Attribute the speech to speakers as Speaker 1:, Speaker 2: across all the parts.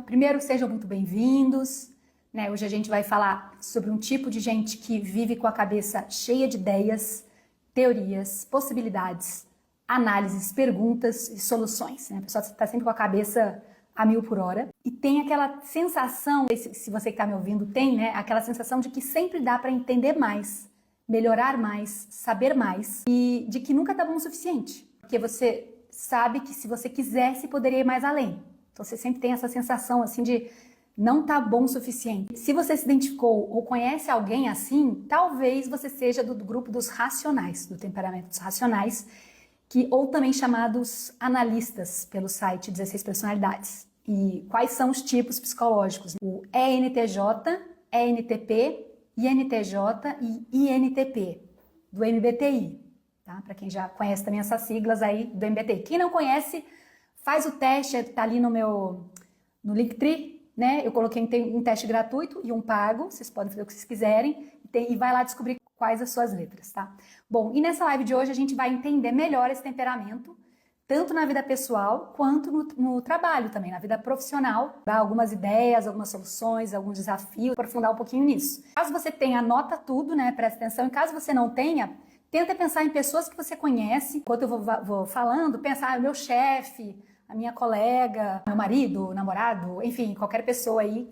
Speaker 1: Primeiro, sejam muito bem-vindos. Hoje a gente vai falar sobre um tipo de gente que vive com a cabeça cheia de ideias, teorias, possibilidades, análises, perguntas e soluções. A pessoa está sempre com a cabeça a 1000 por hora e tem aquela sensação, se você que está me ouvindo tem, aquela sensação de que sempre dá para entender mais, melhorar mais, saber mais e de que nunca está bom o suficiente, porque você sabe que se você quisesse poderia ir mais além. Então você sempre tem essa sensação assim de não tá bom o suficiente. Se você se identificou ou conhece alguém assim, talvez você seja do grupo dos racionais, do temperamento dos racionais, ou também chamados analistas pelo site 16 Personalidades. E quais são os tipos psicológicos? O ENTJ, ENTP, INTJ e INTP, do MBTI. Tá? Para quem já conhece também essas siglas aí do MBTI. Quem não conhece, faz o teste, tá ali no Linktree, Eu coloquei um teste gratuito e um pago, vocês podem fazer o que vocês quiserem, e vai lá descobrir quais as suas letras, tá? Bom, e nessa live de hoje a gente vai entender melhor esse temperamento, tanto na vida pessoal quanto no trabalho também, na vida profissional, dar algumas ideias, algumas soluções, alguns desafios, aprofundar um pouquinho nisso. Caso você tenha, anota tudo, presta atenção, e caso você não tenha, tenta pensar em pessoas que você conhece. Enquanto eu vou falando, pensar, meu chefe, a minha colega, meu marido, namorado, enfim, qualquer pessoa aí,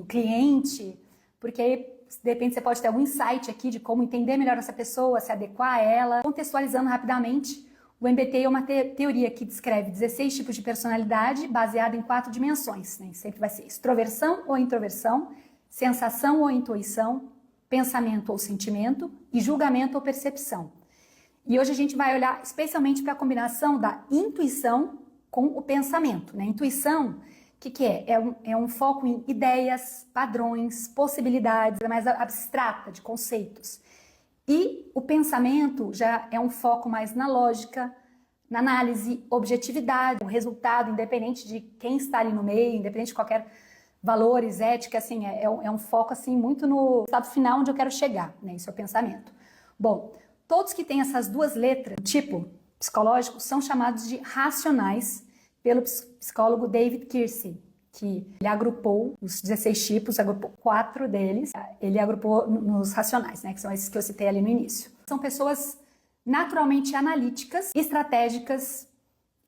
Speaker 1: o cliente, porque aí, de repente, você pode ter algum insight aqui de como entender melhor essa pessoa, se adequar a ela. Contextualizando rapidamente, o MBTI é uma teoria que descreve 16 tipos de personalidade baseada em 4 dimensões. Sempre vai ser extroversão ou introversão, sensação ou intuição, pensamento ou sentimento e julgamento ou percepção. E hoje a gente vai olhar especialmente para a combinação da intuição com o pensamento. Intuição, o que é? É um foco em ideias, padrões, possibilidades, é mais abstrata, de conceitos. E o pensamento já é um foco mais na lógica, na análise, objetividade, um resultado independente de quem está ali no meio, independente de qualquer valores, ética, assim, é um foco assim muito no estado final onde eu quero chegar, Isso é o pensamento. Bom, todos que têm essas duas letras, tipo psicológico, são chamados de racionais pelo psicólogo David Keirsey, que ele agrupou os 16 tipos, agrupou 4 deles, ele agrupou nos racionais, que são esses que eu citei ali no início. São pessoas naturalmente analíticas, estratégicas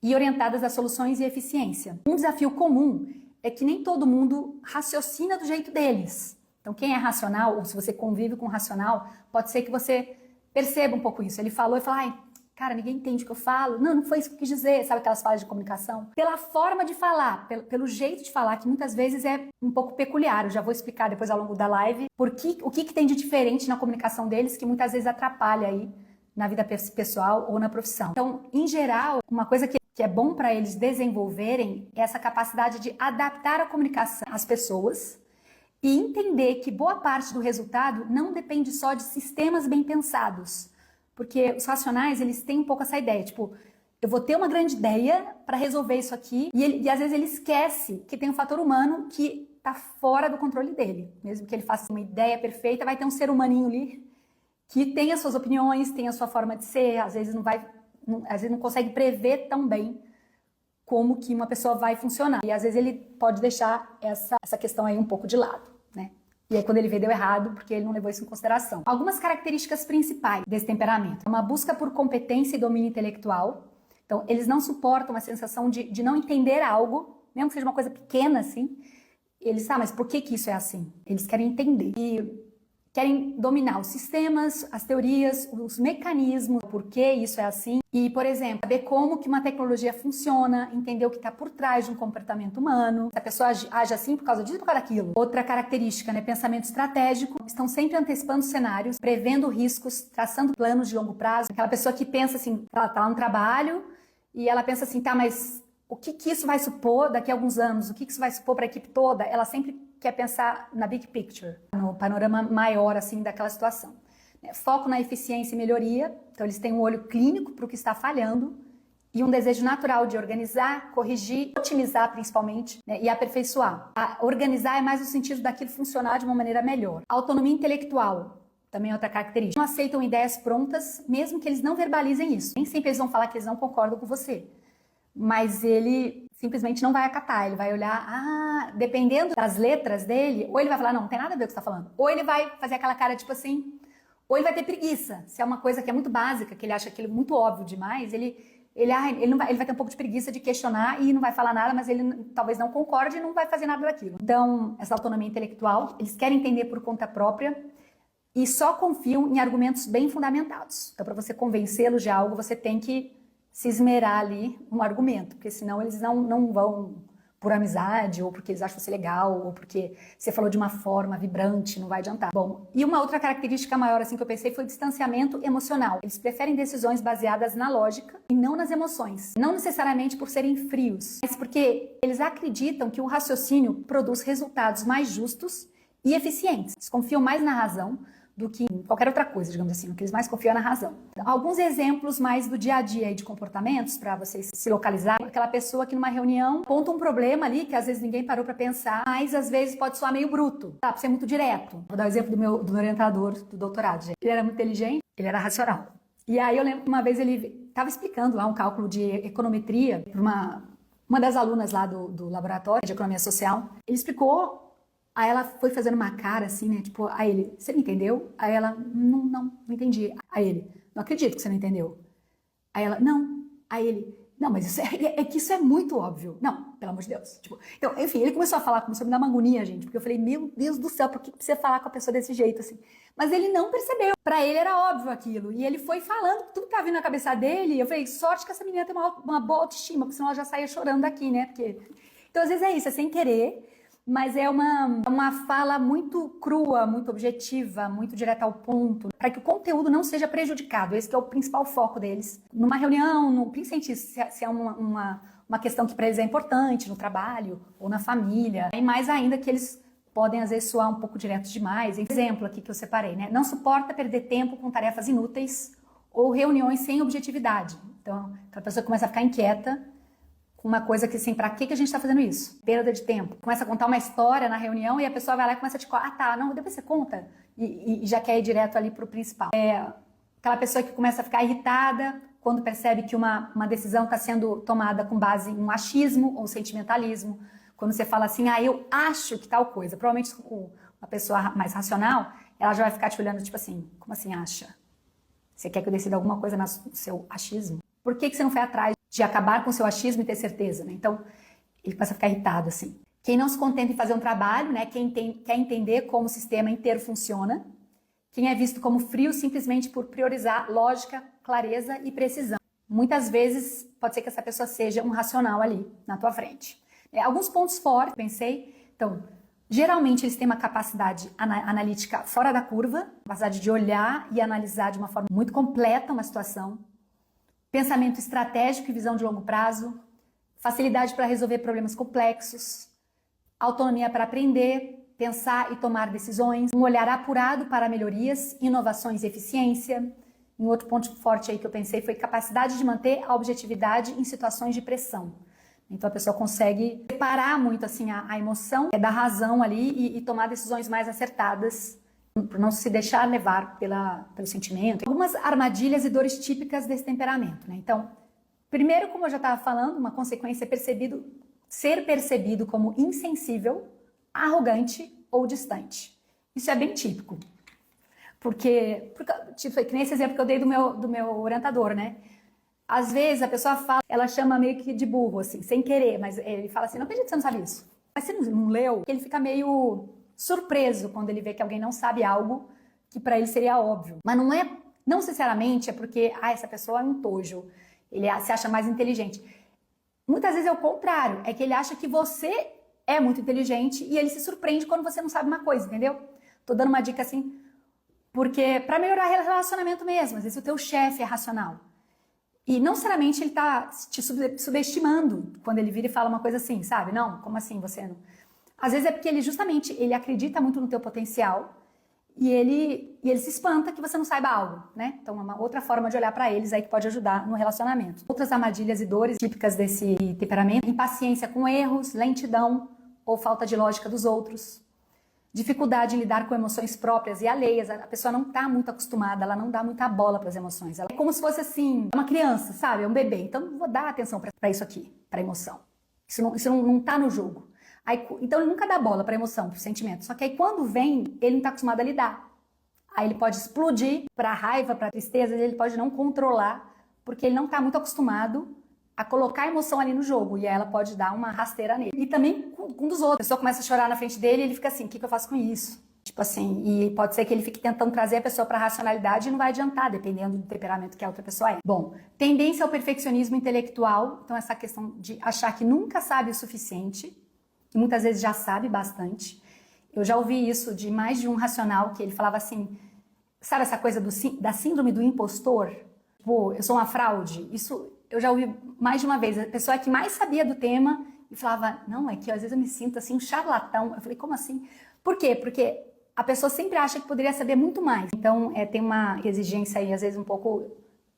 Speaker 1: e orientadas a soluções e eficiência. Um desafio comum é que nem todo mundo raciocina do jeito deles. Então quem é racional, ou se você convive com racional, pode ser que você perceba um pouco isso. Ele falou e falou, ai, cara, ninguém entende o que eu falo. Não foi isso que eu quis dizer. Sabe aquelas falas de comunicação? Pela forma de falar, pelo jeito de falar, que muitas vezes é um pouco peculiar. Eu já vou explicar depois ao longo da live o que tem de diferente na comunicação deles que muitas vezes atrapalha aí na vida pessoal ou na profissão. Então, em geral, uma coisa que é bom para eles desenvolverem é essa capacidade de adaptar a comunicação às pessoas e entender que boa parte do resultado não depende só de sistemas bem pensados. Porque os racionais, eles têm um pouco essa ideia, tipo, eu vou ter uma grande ideia para resolver isso aqui, e às vezes ele esquece que tem um fator humano que está fora do controle dele. Mesmo que ele faça uma ideia perfeita, vai ter um ser humaninho ali que tem as suas opiniões, tem a sua forma de ser, às vezes não consegue prever tão bem como que uma pessoa vai funcionar. E às vezes ele pode deixar essa questão aí um pouco de lado, E aí quando ele vê, deu errado, porque ele não levou isso em consideração. Algumas características principais desse temperamento. Uma busca por competência e domínio intelectual. Então, eles não suportam a sensação de não entender algo, mesmo que seja uma coisa pequena, assim. Eles, mas por que isso é assim? Eles querem entender. E querem dominar os sistemas, as teorias, os mecanismos, por que isso é assim. E, por exemplo, saber como que uma tecnologia funciona, entender o que está por trás de um comportamento humano. Se a pessoa age assim por causa disso ou por causa daquilo. Outra característica, pensamento estratégico. Estão sempre antecipando cenários, prevendo riscos, traçando planos de longo prazo. Aquela pessoa que pensa assim, ela está lá no trabalho e ela pensa assim, mas o que isso vai supor daqui a alguns anos? O que isso vai supor para a equipe toda? Ela sempre quer pensar na big picture, no panorama maior assim daquela situação. Foco na eficiência e melhoria, então eles têm um olho clínico para o que está falhando e um desejo natural de organizar, corrigir, otimizar principalmente, e aperfeiçoar. Organizar é mais no sentido daquilo funcionar de uma maneira melhor. Autonomia intelectual, também é outra característica. Não aceitam ideias prontas, mesmo que eles não verbalizem isso. Nem sempre eles vão falar que eles não concordam com você. Mas ele simplesmente não vai acatar, ele vai olhar, dependendo das letras dele, ou ele vai falar, não tem nada a ver com o que você tá falando, ou ele vai fazer aquela cara tipo assim, ou ele vai ter preguiça, se é uma coisa que é muito básica, que ele acha aquilo muito óbvio demais, ele vai ter um pouco de preguiça de questionar e não vai falar nada, mas ele talvez não concorde e não vai fazer nada daquilo. Então, essa autonomia intelectual, eles querem entender por conta própria e só confiam em argumentos bem fundamentados. Então, para você convencê-los de algo, você tem que se esmerar ali um argumento, porque senão eles não vão por amizade, ou porque eles acham você legal, ou porque você falou de uma forma vibrante, não vai adiantar. Bom, e uma outra característica maior assim que eu pensei foi o distanciamento emocional. Eles preferem decisões baseadas na lógica e não nas emoções. Não necessariamente por serem frios, mas porque eles acreditam que o raciocínio produz resultados mais justos e eficientes. Eles confiam mais na razão do que em qualquer outra coisa, digamos assim, o que eles mais confiam é na razão. Alguns exemplos mais do dia a dia aí de comportamentos, para vocês se localizarem. Aquela pessoa que numa reunião aponta um problema ali, que às vezes ninguém parou para pensar, mas às vezes pode soar meio bruto, tá? Pra ser muito direto. Vou dar o exemplo do meu orientador do doutorado, gente. Ele era muito inteligente, ele era racional. E aí eu lembro que uma vez ele estava explicando lá um cálculo de econometria para uma das alunas lá do laboratório de economia social. Ele explicou. Aí ela foi fazendo uma cara assim, né? Tipo, aí ele, você me entendeu? Aí ela, não entendi. Aí ele, não acredito que você não entendeu. Aí ela, não. Aí ele, não, mas isso é que isso é muito óbvio. Não, pelo amor de Deus. Tipo, então, enfim, ele começou a me dar uma agonia, gente, porque eu falei, meu Deus do céu, por que você falar com a pessoa desse jeito assim? Mas ele não percebeu. Pra ele era óbvio aquilo. E ele foi falando tudo que tava vindo na cabeça dele. Eu falei, sorte que essa menina tem uma boa autoestima, porque senão ela já saía chorando daqui, né? Porque... Então, às vezes é isso, é sem querer. Mas é uma fala muito crua, muito objetiva, muito direta ao ponto, para que o conteúdo não seja prejudicado. Esse que é o principal foco deles. Numa reunião, principalmente se é uma questão que para eles é importante, no trabalho ou na família. E mais ainda que eles podem às vezes soar um pouco diretos demais. Exemplo aqui que eu separei, né? Não suporta perder tempo com tarefas inúteis ou reuniões sem objetividade. Então, a pessoa começa a ficar inquieta com uma coisa que assim, pra que a gente tá fazendo isso? Perda de tempo. Começa a contar uma história na reunião e a pessoa vai lá e começa a te contar, não, depois você conta. E já quer ir direto ali pro principal. Aquela pessoa que começa a ficar irritada quando percebe que uma decisão está sendo tomada com base em um achismo ou sentimentalismo. Quando você fala assim, eu acho que tal coisa. Provavelmente uma pessoa mais racional, ela já vai ficar te olhando tipo assim, como assim acha? Você quer que eu decida alguma coisa no seu achismo? Por que você não foi atrás de acabar com o seu achismo e ter certeza, né? Então, ele começa a ficar irritado, assim. Quem não se contenta em fazer um trabalho, né? Quem quer entender como o sistema inteiro funciona. Quem é visto como frio simplesmente por priorizar lógica, clareza e precisão. Muitas vezes, pode ser que essa pessoa seja um racional ali, na tua frente. Alguns pontos fortes, pensei. Então, geralmente eles têm uma capacidade analítica fora da curva, capacidade de olhar e analisar de uma forma muito completa uma situação. Pensamento estratégico e visão de longo prazo, facilidade para resolver problemas complexos, autonomia para aprender, pensar e tomar decisões, um olhar apurado para melhorias, inovações e eficiência. Um outro ponto forte aí que eu pensei foi capacidade de manter a objetividade em situações de pressão. Então a pessoa consegue separar muito assim a emoção da razão ali e tomar decisões mais acertadas, por não se deixar levar pelo sentimento. Algumas armadilhas e dores típicas desse temperamento, né? Então, primeiro, como eu já estava falando, uma consequência é ser percebido como insensível, arrogante ou distante. Isso é bem típico. Porque tipo, que nem esse exemplo que eu dei do meu orientador, né? Às vezes a pessoa fala, ela chama meio que de burro, assim, sem querer, mas ele fala assim, não acredito que você não sabe isso. Mas você não leu? Ele fica meio surpreso quando ele vê que alguém não sabe algo que para ele seria óbvio. Mas não sinceramente é porque essa pessoa é um tojo, ele se acha mais inteligente. Muitas vezes é o contrário, é que ele acha que você é muito inteligente e ele se surpreende quando você não sabe uma coisa, entendeu? Tô dando uma dica assim, porque para melhorar o relacionamento mesmo, às vezes o teu chefe é racional. E não necessariamente ele tá te subestimando quando ele vira e fala uma coisa assim, sabe? Não, como assim você não... Às vezes é porque ele acredita muito no teu potencial e ele se espanta que você não saiba algo, né? Então é uma outra forma de olhar para eles aí que pode ajudar no relacionamento. Outras armadilhas e dores típicas desse temperamento: impaciência com erros, lentidão ou falta de lógica dos outros, dificuldade em lidar com emoções próprias e alheias. A pessoa não está muito acostumada, ela não dá muita bola para as emoções. Ela é como se fosse assim, uma criança, sabe? É um bebê. Então não vou dar atenção para isso aqui, para emoção. Isso não tá no jogo. Aí, então ele nunca dá bola para emoção, para sentimento. Só que aí quando vem, ele não tá acostumado a lidar. Aí ele pode explodir para raiva, para tristeza, ele pode não controlar, porque ele não tá muito acostumado a colocar a emoção ali no jogo. E aí ela pode dar uma rasteira nele. E também com um dos outros. A pessoa começa a chorar na frente dele e ele fica assim, o que eu faço com isso? Tipo assim, e pode ser que ele fique tentando trazer a pessoa para a racionalidade e não vai adiantar, dependendo do temperamento que a outra pessoa é. Bom, tendência ao perfeccionismo intelectual, então essa questão de achar que nunca sabe o suficiente, e muitas vezes já sabe bastante. Eu já ouvi isso de mais de um racional, que ele falava assim, sabe essa coisa da síndrome do impostor? Tipo, eu sou uma fraude. Isso eu já ouvi mais de uma vez. A pessoa que mais sabia do tema e falava, não, é que às vezes eu me sinto assim, um charlatão. Eu falei, como assim? Por quê? Porque a pessoa sempre acha que poderia saber muito mais. Então, tem uma exigência aí, às vezes, um pouco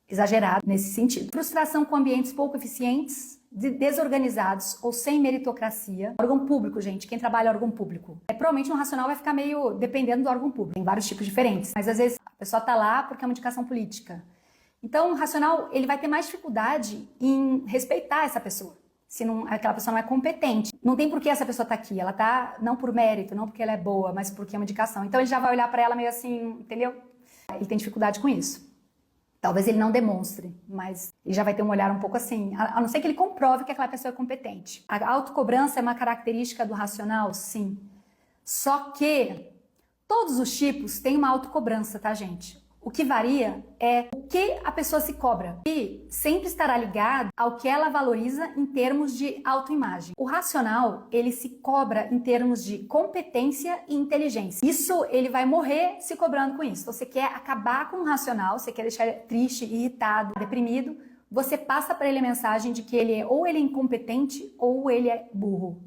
Speaker 1: exagerada nesse sentido. Frustração com ambientes pouco eficientes, desorganizados ou sem meritocracia. Órgão público, gente, quem trabalha em órgão público. Provavelmente um racional vai ficar meio dependendo do órgão público. Tem vários tipos diferentes. Mas, às vezes, a pessoa está lá porque é uma indicação política. Então, o racional, ele vai ter mais dificuldade em respeitar essa pessoa. Se aquela pessoa não é competente. Não tem por que essa pessoa tá aqui. Ela tá não por mérito, não porque ela é boa, mas porque é uma indicação. Então ele já vai olhar para ela meio assim, entendeu? Ele tem dificuldade com isso. Talvez ele não demonstre, mas ele já vai ter um olhar um pouco assim, a não ser que ele comprove que aquela pessoa é competente. A autocobrança é uma característica do racional? Sim. Só que todos os tipos têm uma autocobrança, tá, gente? O que varia é o que a pessoa se cobra e sempre estará ligado ao que ela valoriza em termos de autoimagem. O racional, ele se cobra em termos de competência e inteligência. Isso, ele vai morrer se cobrando com isso. Então, você quer acabar com o racional, você quer deixar ele triste, irritado, deprimido, você passa para ele a mensagem de que ou ele é incompetente ou ele é burro.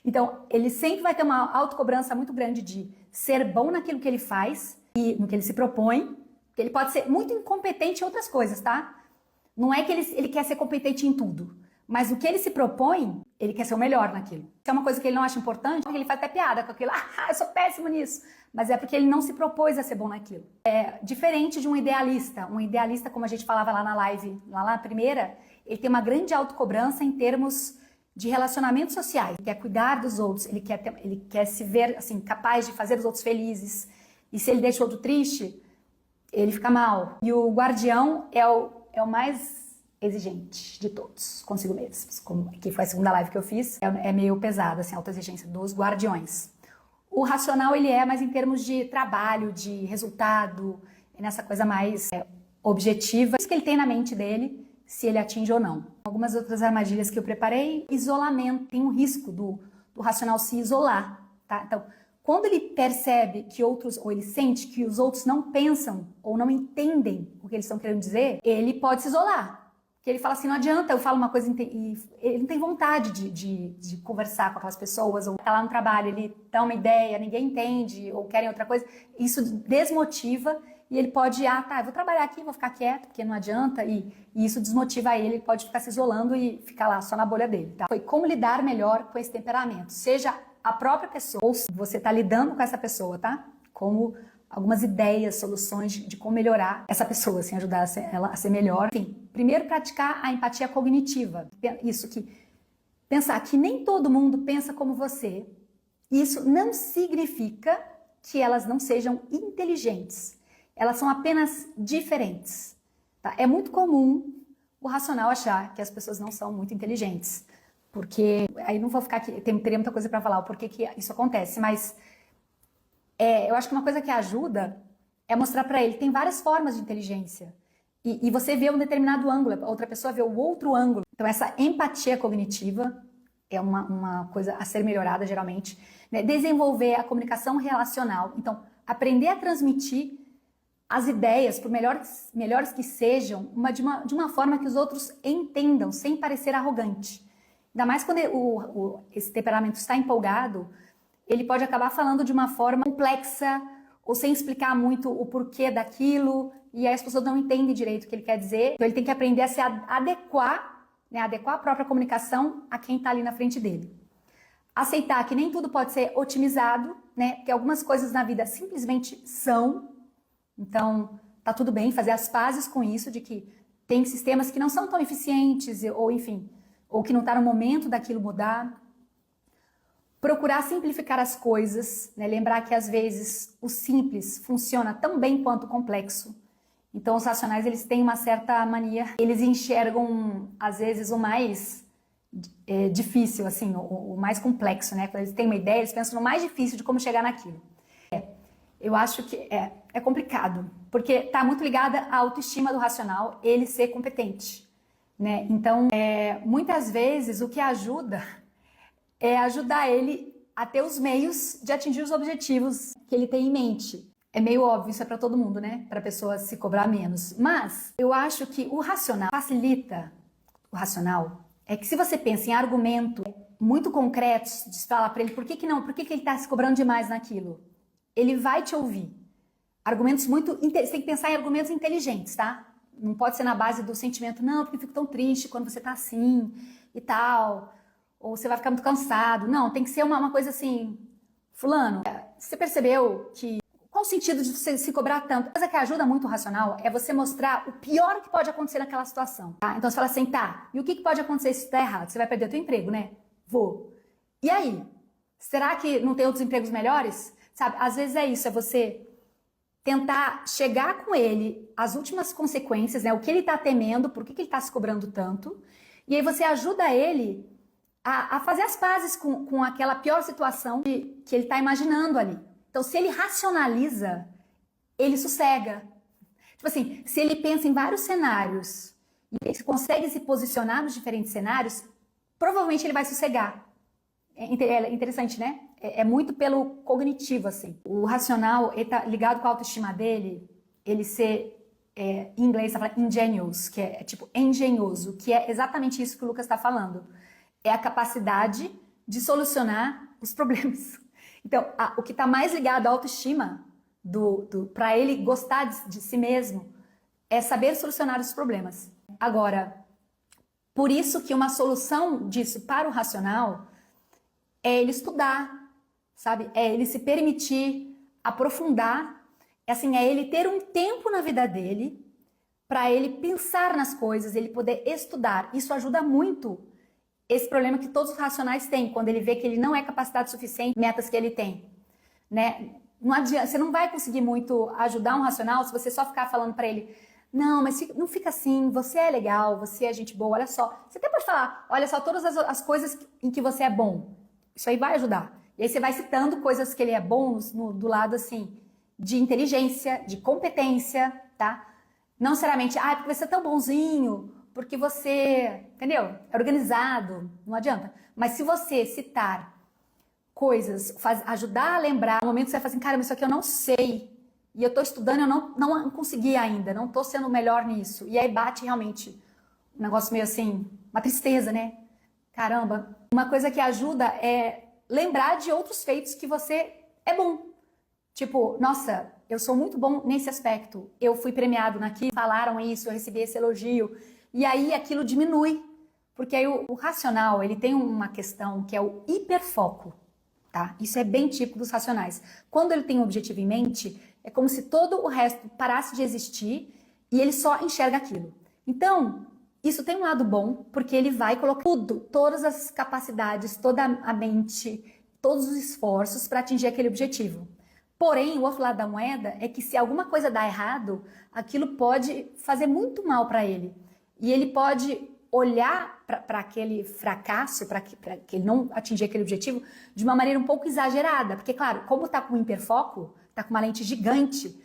Speaker 1: Então, ele sempre vai ter uma autocobrança muito grande de ser bom naquilo que ele faz e no que ele se propõe, que ele pode ser muito incompetente em outras coisas, tá? Não é que ele quer ser competente em tudo, mas o que ele se propõe, ele quer ser o melhor naquilo. Se é uma coisa que ele não acha importante, ele faz até piada com aquilo, eu sou péssimo nisso, mas é porque ele não se propôs a ser bom naquilo. É diferente de um idealista, como a gente falava lá na live, lá na primeira, ele tem uma grande autocobrança em termos de relacionamentos sociais, ele quer cuidar dos outros, ele quer se ver assim, capaz de fazer os outros felizes. E se ele deixa o outro triste, ele fica mal. E o guardião é o mais exigente de todos, consigo mesmo. Que foi a segunda live que eu fiz. É meio pesado, assim, a autoexigência dos guardiões. O racional, ele é mais em termos de trabalho, de resultado, nessa coisa mais objetiva. Isso que ele tem na mente dele, se ele atinge ou não. Algumas outras armadilhas que eu preparei. Isolamento. Tem um risco do racional se isolar, tá? Então, quando ele percebe que outros, ou ele sente que os outros não pensam ou não entendem o que eles estão querendo dizer, ele pode se isolar. Porque ele fala assim, não adianta eu falo uma coisa e ele não tem vontade de conversar com aquelas pessoas, ou tá lá no trabalho, ele dá uma ideia, ninguém entende, ou querem outra coisa. Isso desmotiva e ele pode, eu vou trabalhar aqui, vou ficar quieto, porque não adianta, e isso desmotiva ele pode ficar se isolando e ficar lá só na bolha dele. Tá? Foi como lidar melhor com esse temperamento, seja a própria pessoa, ou se você está lidando com essa pessoa, tá? Como algumas ideias, soluções de como melhorar essa pessoa, assim, ajudar ela a ser melhor. Enfim, primeiro praticar a empatia cognitiva. Isso que pensar que nem todo mundo pensa como você. Isso não significa que elas não sejam inteligentes. Elas são apenas diferentes. Tá? É muito comum o racional achar que as pessoas não são muito inteligentes. Porque, aí não vou ficar aqui, teria muita coisa para falar o porquê que isso acontece, mas eu acho que uma coisa que ajuda é mostrar para ele que tem várias formas de inteligência. E você vê um determinado ângulo, a outra pessoa vê o outro ângulo. Então essa empatia cognitiva é uma coisa a ser melhorada geralmente. Né? Desenvolver a comunicação relacional. Então, aprender a transmitir as ideias, por melhores que sejam, de uma forma que os outros entendam, sem parecer arrogante. Ainda mais quando esse temperamento está empolgado, ele pode acabar falando de uma forma complexa ou sem explicar muito o porquê daquilo, e aí as pessoas não entendem direito o que ele quer dizer. Então ele tem que aprender a se adequar, né, adequar a própria comunicação a quem está ali na frente dele. Aceitar que nem tudo pode ser otimizado, né, porque algumas coisas na vida simplesmente são. Então tá tudo bem fazer as pazes com isso, de que tem sistemas que não são tão eficientes, ou enfim, ou que não está no momento daquilo mudar. Procurar simplificar as coisas, né? Lembrar que às vezes o simples funciona tão bem quanto o complexo. Então os racionais, eles têm uma certa mania, eles enxergam às vezes o mais difícil, assim, o mais complexo, né? Quando eles têm uma ideia, eles pensam no mais difícil de como chegar naquilo. Eu acho que é complicado, porque está muito ligada à autoestima do racional, ele ser competente, né? Então, muitas vezes o que ajuda é ajudar ele a ter os meios de atingir os objetivos que ele tem em mente. É meio óbvio, isso é para todo mundo, né? Para a pessoa se cobrar menos. Mas eu acho que o racional facilita o racional. É que se você pensa em argumentos muito concretos, de falar para ele por que não, por que ele está se cobrando demais naquilo, ele vai te ouvir. Argumentos muito... Você tem que pensar em argumentos inteligentes, tá? Não pode ser na base do sentimento, não, porque eu fico tão triste quando você tá assim e tal, ou você vai ficar muito cansado. Não, tem que ser uma coisa assim, fulano, você percebeu que... Qual o sentido de você se cobrar tanto? A coisa que ajuda muito o racional é você mostrar o pior que pode acontecer naquela situação, tá? Então você fala assim, tá, e o que pode acontecer se der errado? Você vai perder o teu emprego, né? Vou. E aí? Será que não tem outros empregos melhores? Sabe, às vezes é isso, é você tentar chegar com ele às últimas consequências, né? O que ele tá temendo, por que ele tá se cobrando tanto, e aí você ajuda ele a fazer as pazes com aquela pior situação que ele tá imaginando ali. Então, se ele racionaliza, ele sossega. Tipo assim, se ele pensa em vários cenários e ele consegue se posicionar nos diferentes cenários, provavelmente ele vai sossegar. É interessante, né? É muito pelo cognitivo, assim. O racional, ele tá ligado com a autoestima dele, ele ser, em inglês, tá falando ingenious, que é tipo engenhoso, que é exatamente isso que o Lucas está falando. É a capacidade de solucionar os problemas. Então, o que está mais ligado à autoestima, para ele gostar de si mesmo, é saber solucionar os problemas. Agora, por isso que uma solução disso para o racional é ele estudar, sabe? É ele se permitir aprofundar, assim, é ele ter um tempo na vida dele para ele pensar nas coisas, ele poder estudar. Isso ajuda muito esse problema que todos os racionais têm, quando ele vê que ele não é capacitado suficiente, metas que ele tem, né? Não adianta, você não vai conseguir muito ajudar um racional se você só ficar falando para ele, não, mas não fica assim, você é legal, você é gente boa, olha só. Você até pode falar, olha só, todas as coisas em que você é bom. Isso aí vai ajudar. E aí você vai citando coisas que ele é bom do lado, assim, de inteligência, de competência, tá? Não necessariamente, porque você é tão bonzinho, porque você, entendeu? É organizado, não adianta. Mas se você citar coisas, ajudar a lembrar, no momento que você vai fazer assim, cara, mas isso aqui eu não sei, e eu tô estudando, eu não consegui ainda, não tô sendo melhor nisso. E aí bate realmente um negócio meio assim, uma tristeza, né? Caramba, uma coisa que ajuda é lembrar de outros feitos que você é bom. Tipo, nossa, eu sou muito bom nesse aspecto, eu fui premiado naquilo, falaram isso, eu recebi esse elogio. E aí aquilo diminui, porque aí o racional, ele tem uma questão que é o hiperfoco, tá? Isso é bem típico dos racionais. Quando ele tem um objetivo em mente, é como se todo o resto parasse de existir e ele só enxerga aquilo. Então, isso tem um lado bom, porque ele vai colocar tudo, todas as capacidades, toda a mente, todos os esforços para atingir aquele objetivo. Porém, o outro lado da moeda é que se alguma coisa dá errado, aquilo pode fazer muito mal para ele. E ele pode olhar para aquele fracasso, para que ele não atingir aquele objetivo, de uma maneira um pouco exagerada. Porque, claro, como está com hiperfoco, está com uma lente gigante,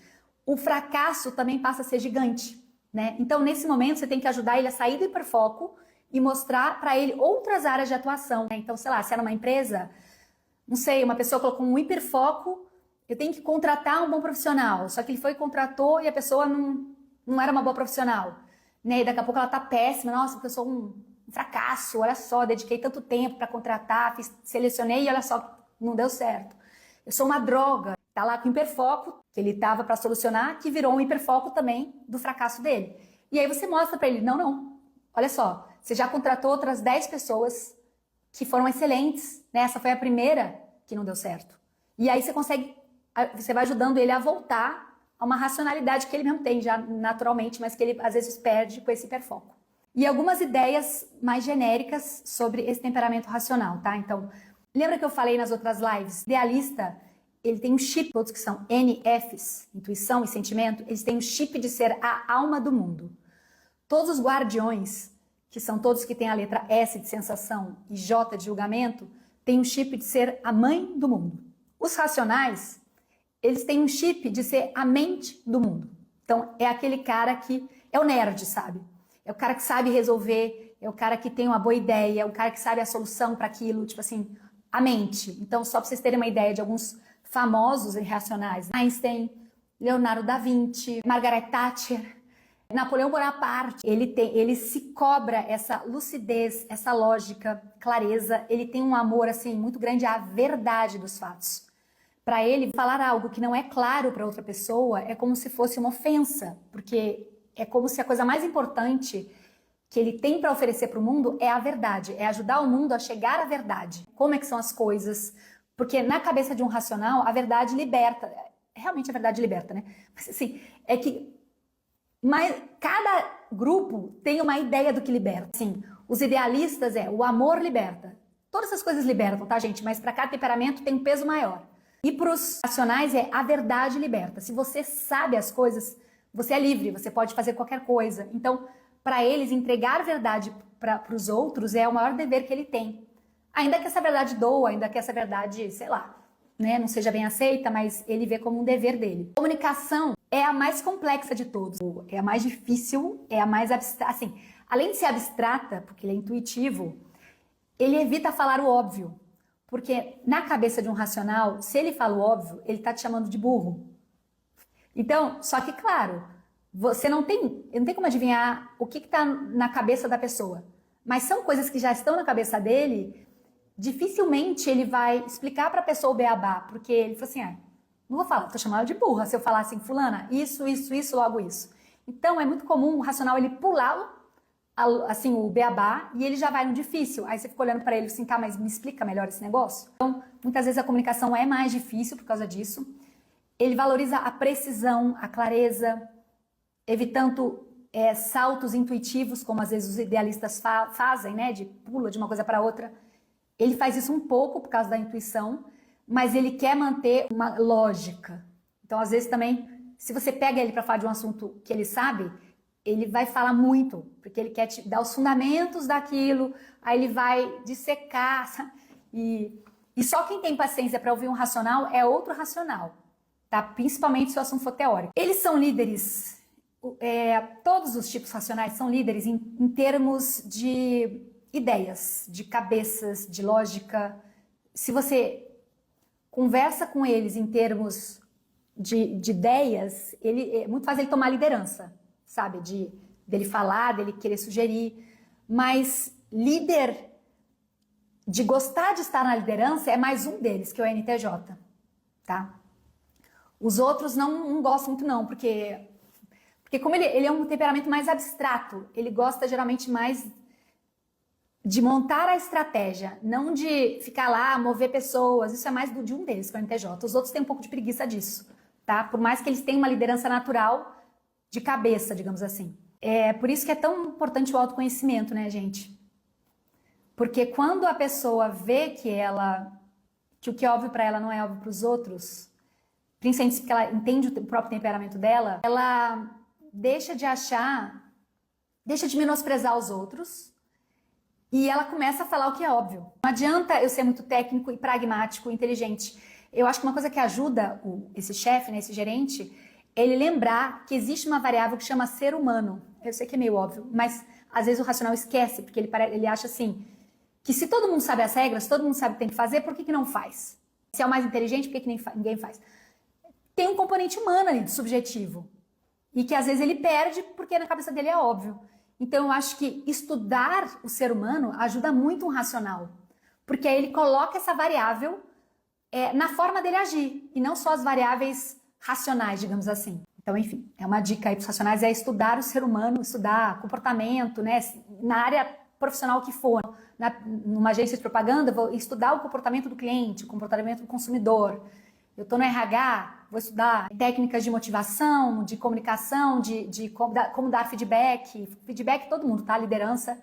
Speaker 1: o fracasso também passa a ser gigante, né? Então, nesse momento, você tem que ajudar ele a sair do hiperfoco e mostrar para ele outras áreas de atuação, né? Então, sei lá, se era uma empresa, não sei, uma pessoa colocou um hiperfoco, eu tenho que contratar um bom profissional, só que ele foi e contratou e a pessoa não era uma boa profissional. Né? E daqui a pouco ela tá péssima, nossa, porque eu sou um fracasso, olha só, dediquei tanto tempo para contratar, selecionei e olha só, não deu certo. Eu sou uma droga, tá lá com hiperfoco, que ele tava para solucionar, que virou um hiperfoco também do fracasso dele. E aí você mostra para ele, não, olha só, você já contratou outras 10 pessoas que foram excelentes, né? Essa foi a primeira que não deu certo. E aí você vai ajudando ele a voltar a uma racionalidade que ele mesmo tem já naturalmente, mas que ele às vezes perde com esse hiperfoco. e algumas ideias mais genéricas sobre esse temperamento racional, tá? Então, lembra que eu falei nas outras lives? Idealista, ele tem um chip, todos que são NFs, intuição e sentimento, eles têm um chip de ser a alma do mundo. Todos os guardiões, que são todos que têm a letra S de sensação e J de julgamento, têm um chip de ser a mãe do mundo. Os racionais, eles têm um chip de ser a mente do mundo. Então, é aquele cara que é o nerd, sabe? É o cara que sabe resolver, é o cara que tem uma boa ideia, é o cara que sabe a solução para aquilo, tipo assim, a mente. Então, só para vocês terem uma ideia de alguns famosos e racionais, Einstein, Leonardo da Vinci, Margaret Thatcher, Napoleão Bonaparte, ele se cobra essa lucidez, essa lógica, clareza, ele tem um amor assim muito grande à verdade dos fatos. Para ele, falar algo que não é claro para outra pessoa é como se fosse uma ofensa, porque é como se a coisa mais importante que ele tem para oferecer para o mundo é a verdade, é ajudar o mundo a chegar à verdade. Como é que são as coisas? Porque na cabeça de um racional, a verdade liberta. Realmente a verdade liberta, né? Mas assim, é que cada grupo tem uma ideia do que liberta. Sim, os idealistas o amor liberta. Todas essas coisas libertam, tá, gente? Mas para cada temperamento tem um peso maior. E para os racionais a verdade liberta. Se você sabe as coisas, você é livre, você pode fazer qualquer coisa. Então, para eles, entregar verdade para os outros é o maior dever que ele tem. Ainda que essa verdade doa, ainda que essa verdade, sei lá, né, não seja bem aceita, mas ele vê como um dever dele. Comunicação é a mais complexa de todos, é a mais difícil, é a mais abstrata. Assim, além de ser abstrata, porque ele é intuitivo, ele evita falar o óbvio. Porque na cabeça de um racional, se ele fala o óbvio, ele está te chamando de burro. Então, só que claro, você não tem como adivinhar o que está na cabeça da pessoa. Mas são coisas que já estão na cabeça dele, dificilmente ele vai explicar para a pessoa o beabá, porque ele fala assim, não vou falar, tô chamando de burra se eu falar assim, fulana, isso, logo isso. Então é muito comum o racional ele pular assim o beabá e ele já vai no difícil. Aí você fica olhando para ele assim, tá, mas me explica melhor esse negócio? Então, muitas vezes a comunicação é mais difícil por causa disso. Ele valoriza a precisão, a clareza, evitando saltos intuitivos, como às vezes os idealistas fazem, né, de pula de uma coisa para outra. Ele faz isso um pouco por causa da intuição, mas ele quer manter uma lógica. Então, às vezes também, se você pega ele para falar de um assunto que ele sabe, ele vai falar muito, porque ele quer te dar os fundamentos daquilo, aí ele vai dissecar, sabe? E só quem tem paciência para ouvir um racional é outro racional, tá? Principalmente se o assunto for teórico. Eles são líderes, todos os tipos racionais são líderes em termos de ideias, de cabeças, de lógica. Se você conversa com eles em termos de ideias, é muito fácil ele tomar liderança, sabe? Dele falar, dele querer sugerir. Mas líder, de gostar de estar na liderança, é mais um deles, que é o NTJ, tá? Os outros não gostam muito não, porque como ele é um temperamento mais abstrato, ele gosta geralmente mais de montar a estratégia, não de ficar lá, mover pessoas. Isso é mais de um deles, que é o NTJ. Os outros têm um pouco de preguiça disso, tá? Por mais que eles tenham uma liderança natural de cabeça, digamos assim. É por isso que é tão importante o autoconhecimento, né, gente? Porque quando a pessoa vê que o que é óbvio para ela não é óbvio para os outros, principalmente porque ela entende o próprio temperamento dela, ela deixa de menosprezar os outros e ela começa a falar o que é óbvio. Não adianta eu ser muito técnico e pragmático, inteligente. Eu acho que uma coisa que ajuda esse chefe, né, esse gerente, é ele lembrar que existe uma variável que chama ser humano. Eu sei que é meio óbvio, mas às vezes o racional esquece, porque ele acha assim, que se todo mundo sabe as regras, todo mundo sabe o que tem que fazer, por que não faz? Se é o mais inteligente, por que ninguém faz? Tem um componente humano ali, subjetivo. E que às vezes ele perde porque na cabeça dele é óbvio. Então eu acho que estudar o ser humano ajuda muito um racional. Porque aí ele coloca essa variável na forma dele agir. E não só as variáveis racionais, digamos assim. Então, enfim, é uma dica aí para os racionais, é estudar o ser humano, estudar comportamento, né? Na área profissional que for. Numa agência de propaganda, vou estudar o comportamento do cliente, o comportamento do consumidor. Eu estou no RH, vou estudar técnicas de motivação, de comunicação, de como dar feedback. Feedback todo mundo, tá? Liderança.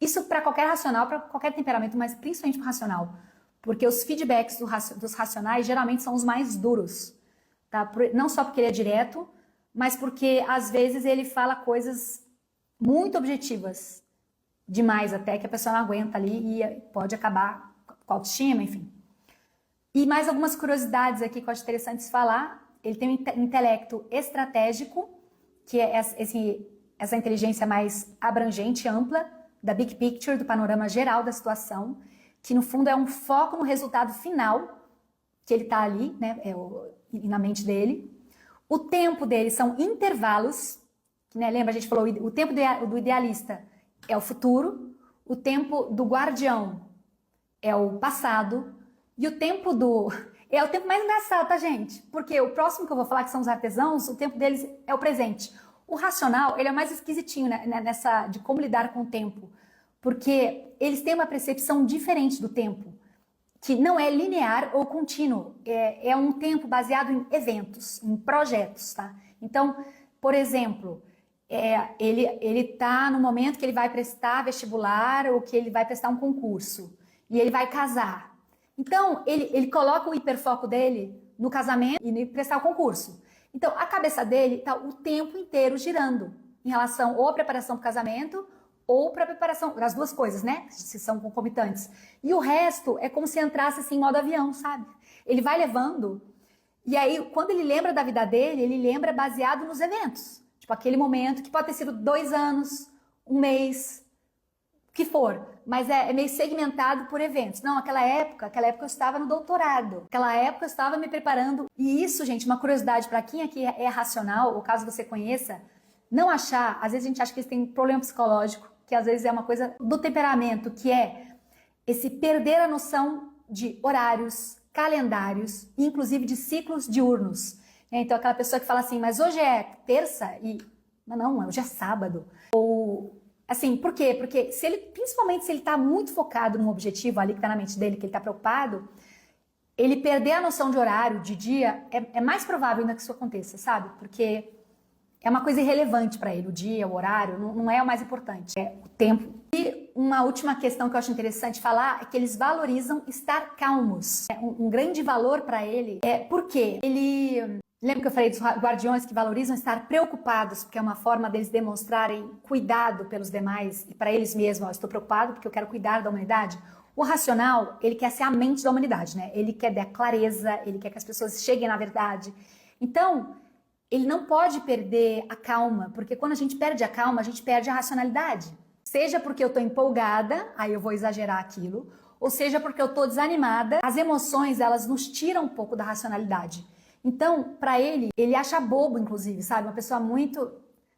Speaker 1: Isso para qualquer racional, para qualquer temperamento, mas principalmente para racional. Porque os feedbacks dos racionais geralmente são os mais duros. Tá? Não só porque ele é direto, mas porque às vezes ele fala coisas muito objetivas. Demais até, que a pessoa não aguenta ali e pode acabar com a autoestima, enfim. E mais algumas curiosidades aqui que eu acho interessante falar. Ele tem um intelecto estratégico, que é essa inteligência mais abrangente, ampla, da big picture, do panorama geral da situação, que no fundo é um foco no resultado final, que ele está ali, né, na mente dele. O tempo dele são intervalos, né, lembra, a gente falou, o tempo do idealista é o futuro, o tempo do guardião é o passado, e o tempo é o tempo mais engraçado, tá, gente? Porque o próximo que eu vou falar, que são os artesãos, o tempo deles é o presente. O racional, ele é mais esquisitinho, né, de como lidar com o tempo. Porque eles têm uma percepção diferente do tempo, que não é linear ou contínuo. É um tempo baseado em eventos, em projetos, tá? Então, por exemplo, ele tá no momento que ele vai prestar vestibular ou que ele vai prestar um concurso. E ele vai casar. Então, ele coloca o hiperfoco dele no casamento e em prestar o concurso. Então, a cabeça dele está o tempo inteiro girando em relação ou à preparação para o casamento ou para a preparação, as duas coisas, né? Se são concomitantes. E o resto é como se entrasse assim em modo avião, sabe? Ele vai levando, e aí, quando ele lembra da vida dele, ele lembra baseado nos eventos. Tipo, aquele momento que pode ter sido 2 anos, 1 mês, o que for, mas é meio segmentado por eventos. Não, aquela época eu estava no doutorado, aquela época eu estava me preparando. E isso, gente, uma curiosidade para quem aqui é racional, ou caso você conheça, não achar, às vezes a gente acha que eles têm problema psicológico, que às vezes é uma coisa do temperamento, que é esse perder a noção de horários, calendários, inclusive de ciclos diurnos. Então aquela pessoa que fala assim, mas hoje é terça e... Não, hoje é sábado. Ou... Assim, por quê? Porque principalmente se ele está muito focado num objetivo ali que está na mente dele, que ele está preocupado, ele perder a noção de horário, de dia, é mais provável ainda que isso aconteça, sabe? Porque é uma coisa irrelevante para ele, o dia, o horário, não é o mais importante, é o tempo. E uma última questão que eu acho interessante falar é que eles valorizam estar calmos. Um grande valor para ele é porque ele... Lembra que eu falei dos guardiões que valorizam estar preocupados, porque é uma forma deles demonstrarem cuidado pelos demais e para eles mesmos, estou preocupado porque eu quero cuidar da humanidade. O racional, ele quer ser a mente da humanidade, né? Ele quer dar clareza, ele quer que as pessoas cheguem na verdade. Então, ele não pode perder a calma, porque quando a gente perde a calma, a gente perde a racionalidade. Seja porque eu estou empolgada, aí eu vou exagerar aquilo, ou seja porque eu estou desanimada, as emoções, elas nos tiram um pouco da racionalidade. Então, para ele acha bobo, inclusive, sabe? Uma pessoa muito...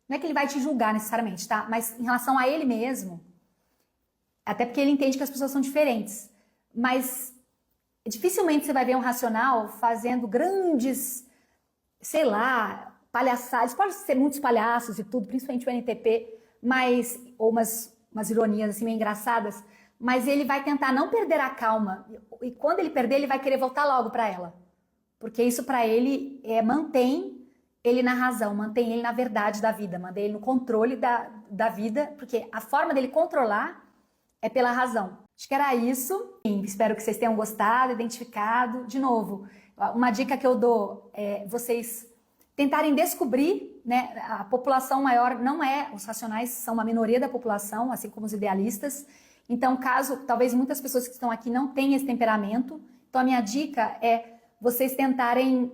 Speaker 1: Não é que ele vai te julgar necessariamente, tá? Mas em relação a ele mesmo, até porque ele entende que as pessoas são diferentes, mas dificilmente você vai ver um racional fazendo grandes, sei lá, palhaçadas. Pode ser muitos palhaços e tudo, principalmente o NTP, mas, ou umas ironias assim meio engraçadas, mas ele vai tentar não perder a calma. E quando ele perder, ele vai querer voltar logo para ela. Porque isso para ele mantém ele na razão, mantém ele na verdade da vida, mantém ele no controle da vida, porque a forma dele controlar é pela razão. Acho que era isso. Espero que vocês tenham gostado, identificado. De novo, uma dica que eu dou é vocês tentarem descobrir, né? A população maior não é, os racionais são uma minoria da população, assim como os idealistas. Então, talvez muitas pessoas que estão aqui não tenham esse temperamento, então a minha dica é vocês tentarem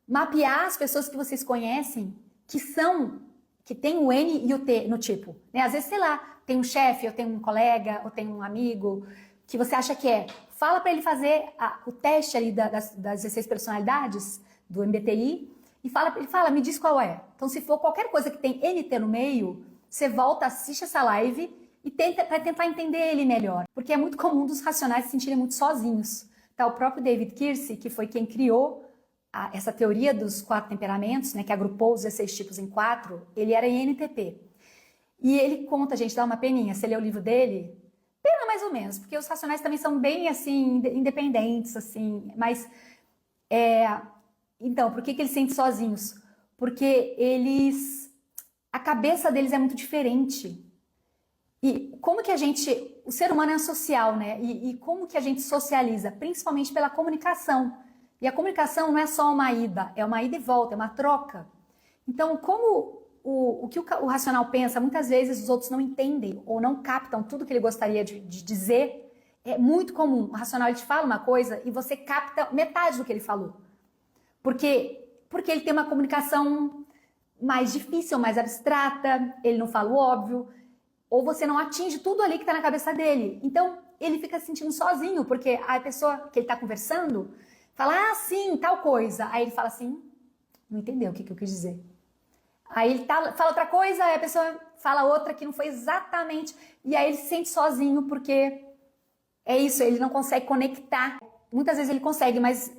Speaker 1: mapear as pessoas que vocês conhecem que tem o N e o T no tipo. Né? Às vezes, sei lá, tem um chefe, ou tem um colega, ou tem um amigo que você acha que é. Fala para ele fazer o teste ali das 16 personalidades do MBTI e fala, me diz qual é. Então, se for qualquer coisa que tem NT no meio, você volta, assiste essa live e para tentar entender ele melhor. Porque é muito comum dos racionais se sentirem muito sozinhos. Tá, o próprio David Keirsey, que foi quem criou essa teoria dos 4 temperamentos, né, que agrupou os 16 tipos em 4, ele era INTP. E ele conta, gente, dá uma peninha, você lê o livro dele, pena mais ou menos, porque os racionais também são bem, assim, independentes, assim, mas Então, por que eles se sentem sozinhos? Porque a cabeça deles é muito diferente. E como que o ser humano é social, né? E como que a gente socializa? Principalmente pela comunicação. E a comunicação não é só uma ida, é uma ida e volta, é uma troca. Então, como o que o racional pensa, muitas vezes os outros não entendem ou não captam tudo que ele gostaria de dizer, é muito comum. O racional ele te fala uma coisa e você capta metade do que ele falou. Porque ele tem uma comunicação mais difícil, mais abstrata, ele não fala o óbvio, ou você não atinge tudo ali que está na cabeça dele. Então, ele fica se sentindo sozinho, porque a pessoa que ele está conversando fala, ah, sim, tal coisa. Aí ele fala assim, não entendeu o que eu quis dizer. Aí ele fala outra coisa, aí a pessoa fala outra que não foi exatamente. E aí ele se sente sozinho, porque é isso, ele não consegue conectar. Muitas vezes ele consegue, mas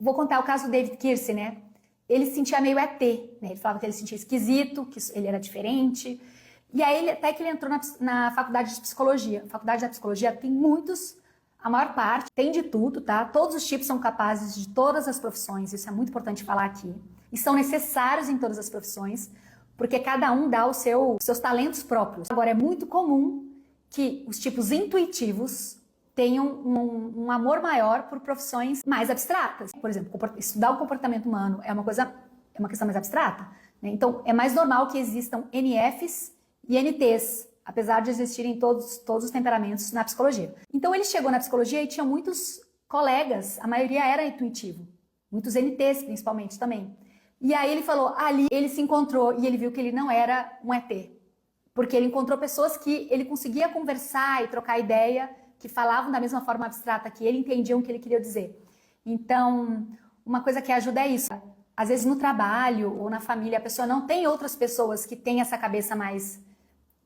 Speaker 1: vou contar o caso do David Kirsi, né? Ele se sentia meio ET, né? Ele falava que ele se sentia esquisito, que ele era diferente. E aí, até que ele entrou na faculdade de psicologia. A faculdade da psicologia tem muitos, a maior parte, tem de tudo, tá? Todos os tipos são capazes de todas as profissões, isso é muito importante falar aqui. E são necessários em todas as profissões, porque cada um dá os seus talentos próprios. Agora, é muito comum que os tipos intuitivos tenham um amor maior por profissões mais abstratas. Por exemplo, estudar o comportamento humano é uma questão mais abstrata, né? Então, é mais normal que existam NFs e NTs, apesar de existirem todos os temperamentos na psicologia. Então, ele chegou na psicologia e tinha muitos colegas, a maioria era intuitivo, muitos NTs principalmente também. E aí ele falou, ali ele se encontrou e ele viu que ele não era um ET, porque ele encontrou pessoas que ele conseguia conversar e trocar ideia, que falavam da mesma forma abstrata que ele, entendiam o que ele queria dizer. Então, uma coisa que ajuda é isso. Às vezes no trabalho ou na família a pessoa não tem outras pessoas que têm essa cabeça mais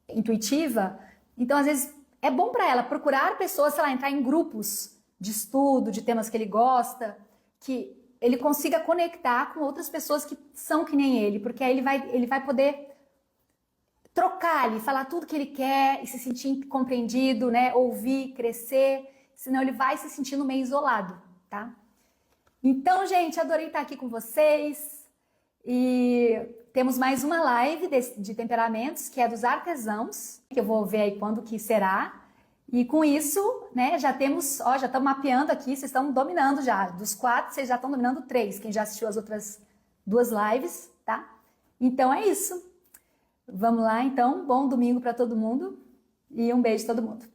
Speaker 1: intuitiva, então às vezes é bom para ela procurar pessoas, sei lá, entrar em grupos de estudo, de temas que ele gosta, que ele consiga conectar com outras pessoas que são que nem ele, porque aí ele vai poder trocar ali, falar tudo que ele quer e se sentir compreendido, né? Ouvir, crescer, senão ele vai se sentindo meio isolado, tá? Então, gente, adorei estar aqui com vocês e temos mais uma live de temperamentos, que é dos artesãos, que eu vou ver aí quando que será. E com isso, né, já estamos mapeando aqui, vocês estão dominando já. Dos 4, vocês já estão dominando 3, quem já assistiu as outras 2 lives, tá? Então é isso. Vamos lá, então. Bom domingo para todo mundo e um beijo a todo mundo.